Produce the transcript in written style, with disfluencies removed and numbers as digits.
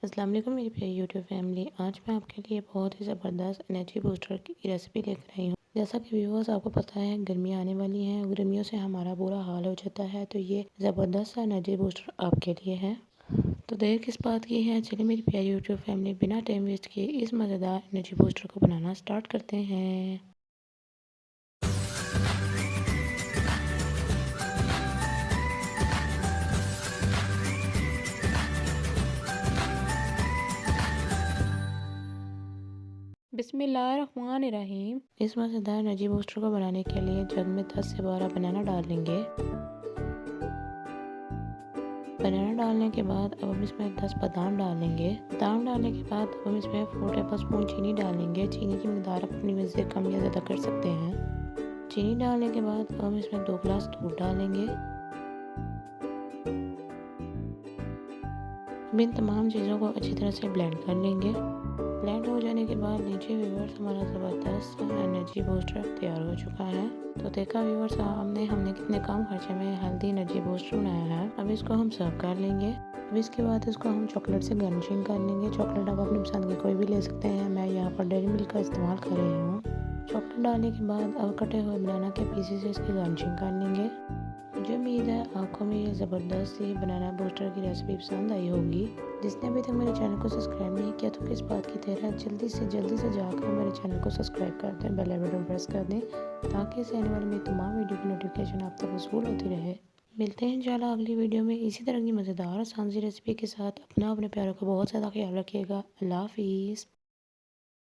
अस्सलाम वालेकुम मेरी प्यारी यूट्यूब फैमिली। आज मैं आपके लिए बहुत ही ज़बरदस्त एनर्जी बूस्टर की रेसिपी लेकर आई हूँ। जैसा कि व्यूअर्स आपको पता है गर्मियाँ आने वाली हैं, गर्मियों से हमारा बुरा हाल हो जाता है, तो ये ज़बरदस्त सा एनर्जी बूस्टर आपके लिए है। तो देर किस बात की है, चलिए मेरी प्यारी यूट्यूब फैमिली बिना टाइम वेस्ट किए इस मज़ेदार एनर्जी बूस्टर को बनाना स्टार्ट करते हैं। बिस्मिल्लाहिर्रहमानिर्रहीम। इस मज़ेदार एनर्जी बूस्टर को बनाने के लिए जग में 10 से 12 बनाना डाल लेंगे। बनाना डालने के बाद अब हम इसमें 10 बादाम डालेंगे। बादाम डालने के बाद अब हम इसमें 4 टेबल स्पून चीनी डालेंगे। चीनी की मकदार अपनी मर्ज़ी से कम या ज़्यादा कर सकते हैं। चीनी डालने के बाद अब हम इसमें 2 गिलास दूध डालेंगे। अब इन तमाम चीज़ों को अच्छी तरह से ब्लेंड कर लेंगे। ब्लेंड हो जाने के बाद नीचे व्यूअर्स हमारा ज़बरदस्त एनर्जी बूस्टर तैयार हो चुका है। तो देखा व्यूअर्स हमने कितने कम खर्चे में हेल्दी एनर्जी बूस्टर बनाया है। अब इसको हम सर्व कर लेंगे। अब इसके बाद इसको हम चॉकलेट से गार्निशिंग कर लेंगे। चॉकलेट आप अपनी पसंद की कोई भी ले सकते हैं। मैं यहाँ पर डेयरी मिल्क का इस्तेमाल कर रही हूँ। चॉकलेट डालने के बाद अब कटे हुए बनाना के पीसेस से इसकी गार्निशिंग कर लेंगे। मुझे उम्मीद है आपको मेरी ये ज़बरदस्त सी बनाना बूस्टर की रेसिपी पसंद आई होगी। जिसने अभी तक मेरे चैनल को सब्सक्राइब नहीं किया तो किस बात की देर है, जल्दी से जाकर मेरे चैनल को सब्सक्राइब कर दें, बेल बटन प्रेस कर दें ताकि इसे आने वाली मेरी तमाम वीडियो की नोटिफिकेशन आप तक वसूल होती रहे। मिलते हैं इंशाल्लाह अगली वीडियो में इसी तरह की मज़ेदार आसान सी रेसिपी के साथ। अपना अपने प्यारों का बहुत ज़्यादा ख्याल रखिएगा। अल्लाह हाफिज़।